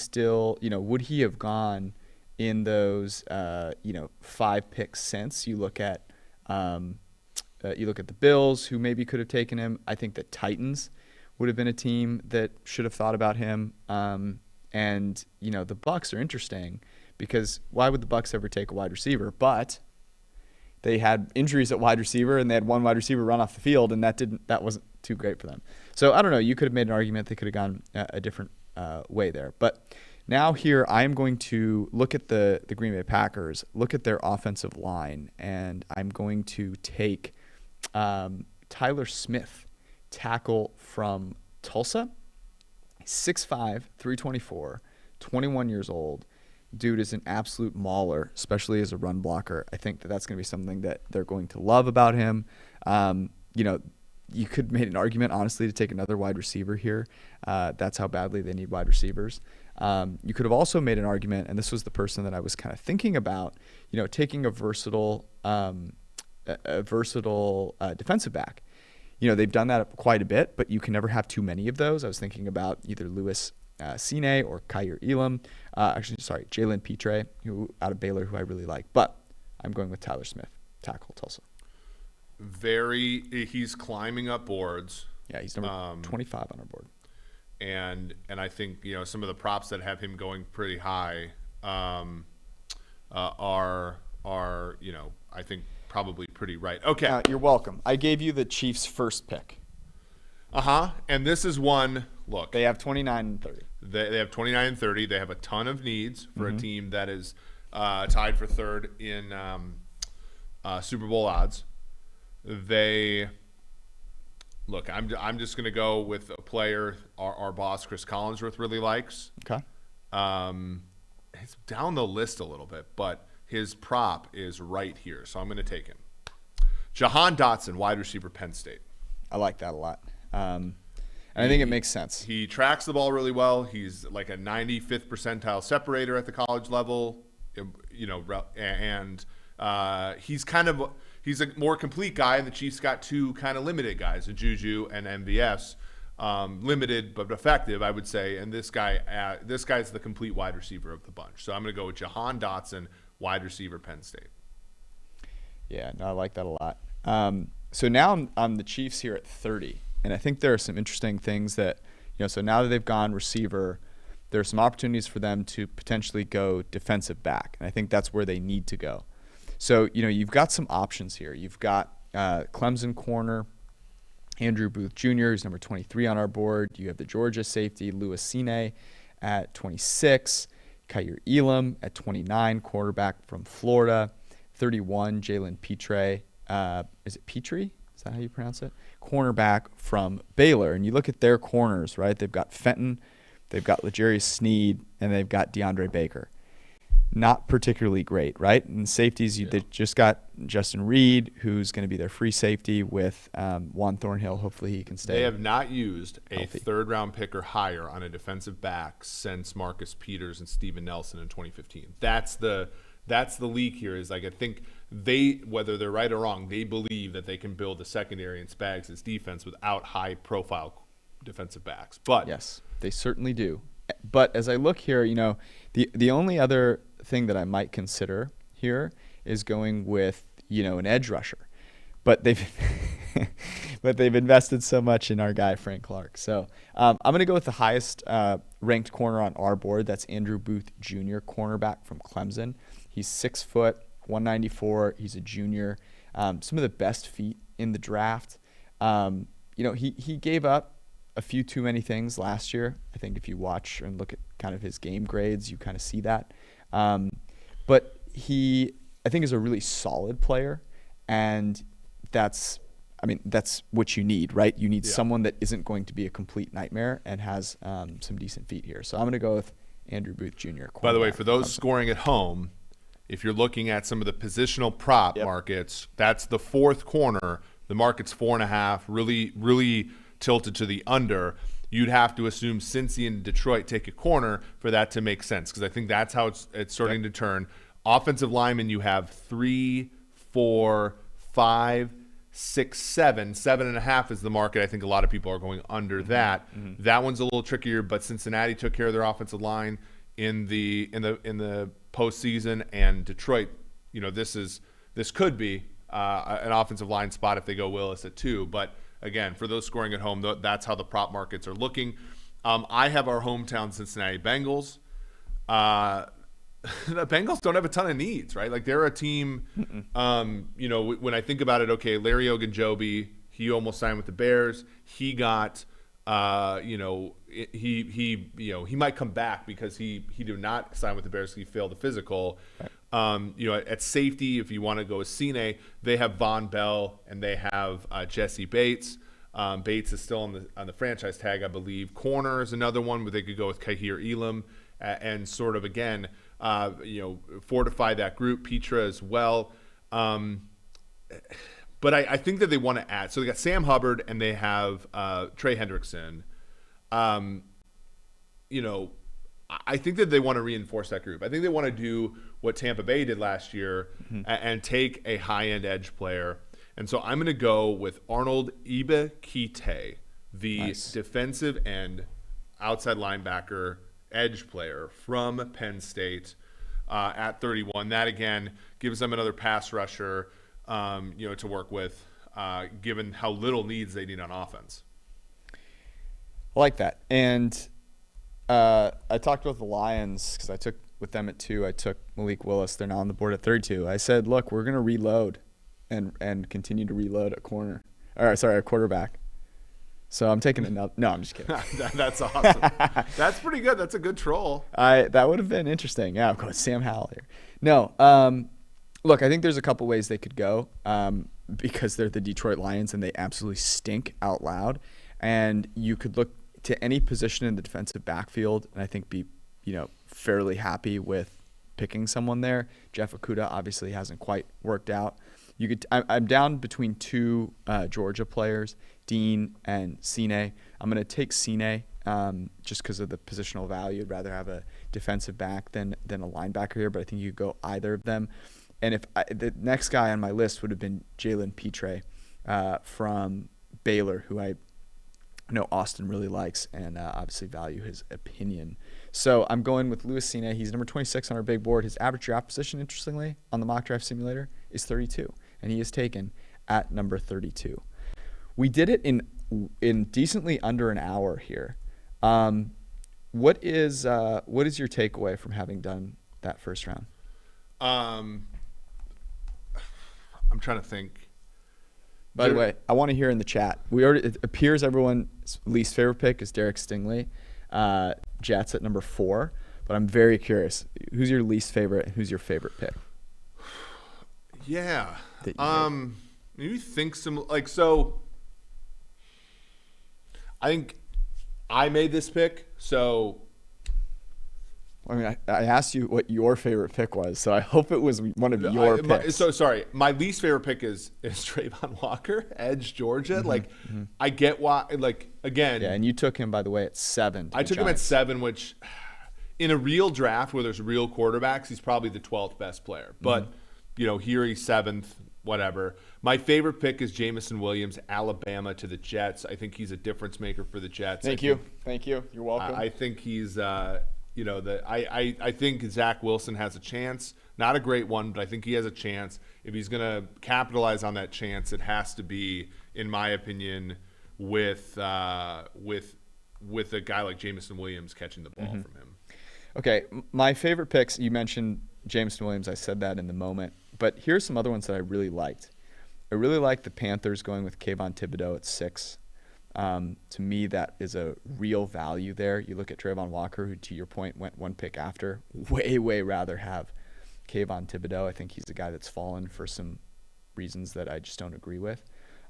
have gone in those, 5 picks since? You look at the Bills, who maybe could have taken him. I think the Titans would have been a team that should have thought about him. And the Bucs are interesting because why would the Bucs ever take a wide receiver? But they had injuries at wide receiver, and they had one wide receiver run off the field, and that wasn't too great for them. So I don't know. You could have made an argument they could have gone a different way there. But now here I am going to look at the Green Bay Packers, look at their offensive line, and I'm going to take Tyler Smith, tackle from Tulsa. 6'5", 324, 21 years old. Dude is an absolute mauler, especially as a run blocker. I think that's going to be something that they're going to love about him. You could make an argument, honestly, to take another wide receiver here. That's how badly they need wide receivers. You could have also made an argument, and this was the person that I was kind of thinking about, taking a versatile defensive back. They've done that quite a bit, but you can never have too many of those. I was thinking about either Louis Cine or Kyer Elam. Jalen Petre, who out of Baylor, who I really like. But I'm going with Tyler Smith, tackle Tulsa. He's climbing up boards. Yeah, he's number 25 on our board. And I think some of the props that have him going pretty high are I think probably pretty right. Okay, you're welcome. I gave you the Chiefs' first pick. And this is one. Look, they have 29 and 30. They have 29 and 30. They have a ton of needs for a team that is tied for third in Super Bowl odds. Look, I'm just going to go with a player our boss Chris Collinsworth really likes. Okay. It's down the list a little bit, but his prop is right here, so I'm going to take him. Jahan Dotson, wide receiver, Penn State. I like that a lot. And I think it makes sense. He tracks the ball really well. He's like a 95th percentile separator at the college level, and he's a more complete guy. And the Chiefs got two kind of limited guys, a Juju and MVS, limited but effective, I would say. And this guy's the complete wide receiver of the bunch. So I'm going to go with Jahan Dotson, wide receiver, Penn State. Yeah, no, I like that a lot. So now I'm the Chiefs here at 30. And I think there are some interesting things that, so now that they've gone receiver, there are some opportunities for them to potentially go defensive back. And I think that's where they need to go. So, you've got some options here. You've got Clemson corner, Andrew Booth Jr., who's number 23 on our board. You have the Georgia safety, Louis Cine at 26, Kyer Elam at 29, quarterback from Florida, 31, Jalen Petre. Is it Petrie? Is that how you pronounce it? Cornerback from Baylor. And you look at their corners, right? They've got Fenton, they've got L'Jarius Sneed, and they've got DeAndre Baker. Not particularly great, right? And safeties, they just got Justin Reed, who's going to be their free safety with Juan Thornhill. Hopefully he can stay. They have not used healthy. A third-round pick or higher on a defensive back since Marcus Peters and Steven Nelson in 2015. That's the leak here. Is like I think whether they're right or wrong, they believe that they can build a secondary in Spags' defense without high-profile defensive backs. But yes, they certainly do. But as I look here, the only other thing that I might consider here is going with, an edge rusher. But they've invested so much in our guy, Frank Clark. So I'm going to go with the highest ranked corner on our board. That's Andrew Booth Jr., cornerback from Clemson. He's 6 foot, 194. He's a junior. Some of the best feet in the draft. He gave up a few too many things last year. I think if you watch and look at kind of his game grades, you kind of see that. But he, I think, is a really solid player, and that's what you need, right? You need someone that isn't going to be a complete nightmare and has some decent feet here. So I'm going to go with Andrew Booth Jr. By the way, for those scoring at home, if you're looking at some of the positional prop markets, that's the fourth corner. The market's 4.5, really tilted to the under. You'd have to assume Cincy and Detroit take a corner for that to make sense, because I think that's how it's starting to turn. Offensive linemen, you have 3, 4, 5, 6, 7. 7.5 is the market. I think a lot of people are going under that. Mm-hmm. That one's a little trickier, but Cincinnati took care of their offensive line in the postseason, and Detroit, this could be an offensive line spot if they go Willis at 2, but again, for those scoring at home, that's how the prop markets are looking. I have our hometown Cincinnati Bengals. the Bengals don't have a ton of needs, right? Like they're a team. When I think about it, okay, Larry Ogunjobi, he almost signed with the Bears. He got, he might come back because he did not sign with the Bears. He failed the physical. Right. At safety, if you want to go with Cine, they have Von Bell and they have Jesse Bates. Bates is still on the franchise tag, I believe. Corner is another one where they could go with Kahir Elam and sort of again, fortify that group. Petra as well. But I think that they want to add. So they got Sam Hubbard and they have Trey Hendrickson. I think that they want to reinforce that group. I think they want to do what Tampa Bay did last year and take a high-end edge player. And so I'm going to go with Arnold Ibekite, the defensive end, outside linebacker, edge player from Penn State at 31. That, again, gives them another pass rusher to work with, given how little needs they need on offense. I like that. And I talked about the Lions because I took with them at 2. I took Malik Willis. They're now on the board at 32. I said, look, we're going to reload and continue to reload a quarterback. So I'm taking another. No, I'm just kidding. That's awesome. That's pretty good. That's a good troll. That would have been interesting. Yeah, I'm going Sam Howell here. No, look, I think there's a couple ways they could go because they're the Detroit Lions and they absolutely stink out loud. And you could look to any position in the defensive backfield and I think be, fairly happy with picking someone there. Jeff Okudah obviously hasn't quite worked out. I'm down between 2 Georgia players, Dean and Cine. I'm going to take Cine just because of the positional value. I'd rather have a defensive back than a linebacker here, but I think you could go either of them. And the next guy on my list would have been Jalen Petre from Baylor, who I know Austin really likes and obviously value his opinion. So I'm going with Louis Cine. He's number 26 on our big board. His average draft position, interestingly, on the mock draft simulator is 32, and he is taken at number 32. We did it in decently under an hour here. What is your takeaway from having done that first round? I'm trying to think. By the way, I want to hear in the chat. It appears everyone's least favorite pick is Derek Stingley, Jets at number 4. But I'm very curious. Who's your least favorite and who's your favorite pick? Yeah. Maybe think so. I think I made this pick, so. I mean, I asked you what your favorite pick was, so I hope it was one of your picks. Sorry. My least favorite pick is Trayvon Walker, edge Georgia. I get why. Again. Yeah, and you took him, by the way, at 7. I took him at 7, which in a real draft where there's real quarterbacks, he's probably the 12th best player. But, here he's 7th, whatever. My favorite pick is Jamison Williams, Alabama to the Jets. I think he's a difference maker for the Jets. Thank you. You're welcome. I think he's I think Zach Wilson has a chance. Not a great one, but I think he has a chance. If he's going to capitalize on that chance, it has to be, in my opinion, with a guy like Jamison Williams catching the ball from him. Okay, my favorite picks, you mentioned Jamison Williams. I said that in the moment. But here's some other ones that I really liked. I really liked the Panthers going with Kayvon Thibodeau at 6. To me, that is a real value there. You look at Trayvon Walker, who, to your point, went 1 pick after. Way rather have Kayvon Thibodeau. I think he's the guy that's fallen for some reasons that I just don't agree with.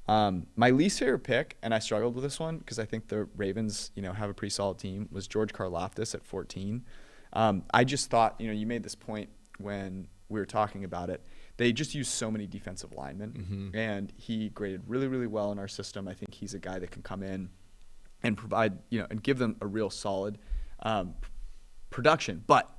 My least favorite pick, and I struggled with this one because I think the Ravens, have a pretty solid team, was George Karlaftis at 14. I just thought, you made this point when we were talking about it. They just use so many defensive linemen, and he graded really, really well in our system. I think he's a guy that can come in and provide, and give them a real solid production. But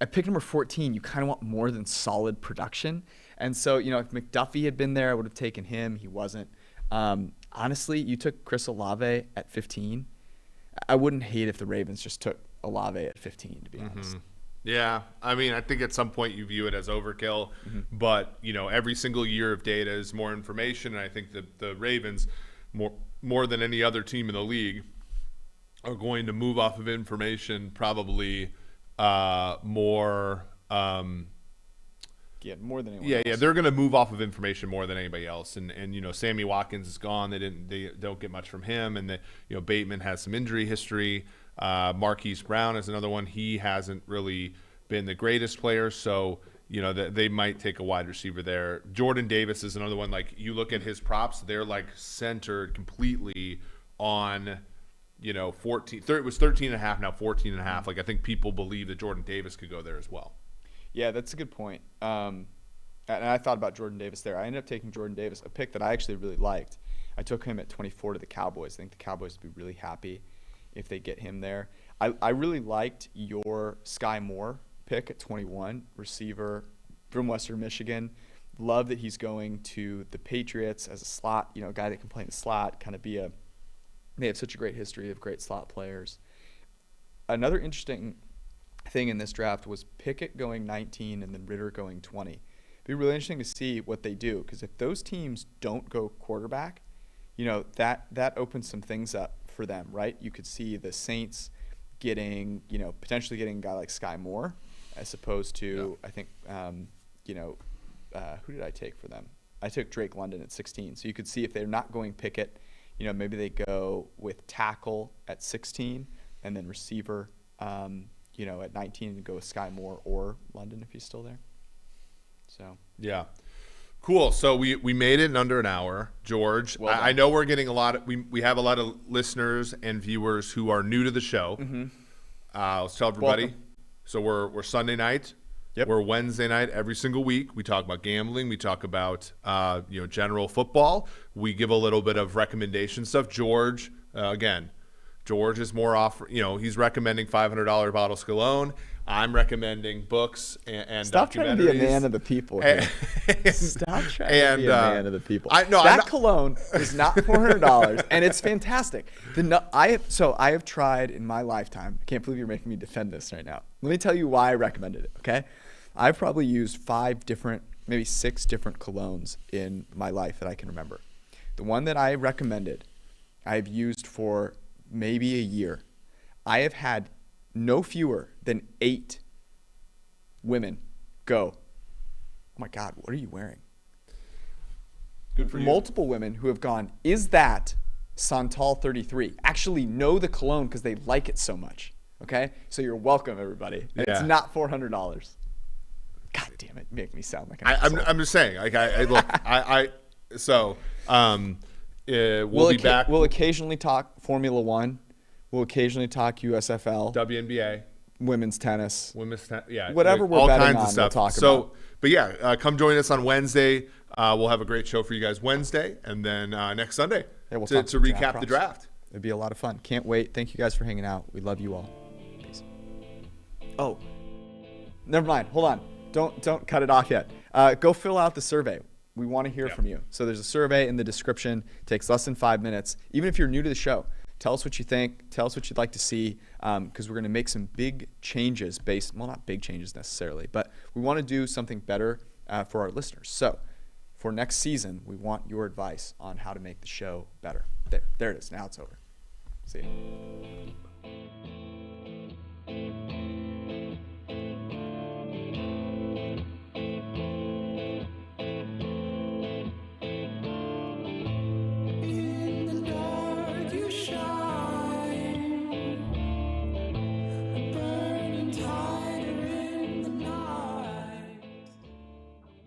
at pick number 14, you kind of want more than solid production. And so, if McDuffie had been there, I would have taken him. He wasn't. Honestly, you took Chris Olave at 15. I wouldn't hate if the Ravens just took Olave at 15, to be honest. Yeah, I mean, I think at some point you view it as overkill, but every single year of data is more information, and I think that the Ravens, more than any other team in the league, are going to move off of information probably more Yeah, more than anyone Yeah, else. yeah, they're going to move off of information more than anybody else, and Sammy Watkins is gone. They don't get much from him, and Bateman has some injury history. Marquise Brown is another one. He hasn't really been the greatest player, so they might take a wide receiver there. Jordan Davis is another one. Like, you look at his props, they're like centered completely on 14. It was 13.5, now 14.5. Like, I think people believe that Jordan Davis could go there as well. Yeah, that's a good point. And I thought about Jordan Davis there. I ended up taking Jordan Davis, a pick that I actually really liked. I took him at 24 to the Cowboys. I think the Cowboys would be really happy if they get him there. I really liked your Sky Moore pick at 21, receiver from Western Michigan. Love that he's going to the Patriots as a slot, a guy that can play in the slot, they have such a great history of great slot players. Another interesting thing in this draft was Pickett going 19 and then Ritter going 20. It'd be really interesting to see what they do, because if those teams don't go quarterback, that opens some things up for them, right? You could see the Saints potentially getting a guy like Sky Moore, as opposed to, I think, who did I take for them? I took Drake London at 16. So you could see if they're not going Pickett, maybe they go with tackle at 16 and then receiver, at 19 and go with Sky Moore or London if he's still there. So yeah, cool. So we made it in under an hour, George. Well I know we're getting we have a lot of listeners and viewers who are new to the show. Mm-hmm. Let's tell everybody. Welcome. So we're Sunday night. Yep. We're Wednesday night every single week. We talk about gambling. We talk about general football. We give a little bit of recommendation stuff. George, again, George is more he's recommending $500 bottles cologne. I'm recommending books and Stop trying to be a man of the people here. Stop trying to be a man of the people. Cologne is not $400, and it's fantastic. I have tried in my lifetime. I can't believe you're making me defend this right now. Let me tell you why I recommended it, okay? I've probably used 5 different, maybe 6 different colognes in my life that I can remember. The one that I recommended, I've used for maybe a year. I have had no fewer than 8 women go, "Oh my God, what are you wearing?" Good for you. Multiple women who have gone, "Is that Santal 33?" Actually know the cologne because they like it so much. Okay? So you're welcome, everybody. And It's not $400. God damn it. Make me sound like I'm just saying. Like we'll be back. We'll occasionally talk Formula One. We'll occasionally talk USFL. WNBA. Women's tennis. Yeah. Whatever we're all betting kinds on, of stuff. we'll talk about. But yeah, come join us on Wednesday. We'll have a great show for you guys Wednesday, and then next Sunday to recap the draft. It'd be a lot of fun. Can't wait. Thank you guys for hanging out. We love you all. Peace. Oh, never mind. Hold on. Don't cut it off yet. Go fill out the survey. We want to hear from you. So there's a survey in the description. It takes less than 5 minutes. Even if you're new to the show, tell us what you think. Tell us what you'd like to see, because we're going to make some big changes not big changes necessarily, but we want to do something better for our listeners. So for next season, we want your advice on how to make the show better. There it is. Now it's over. See you.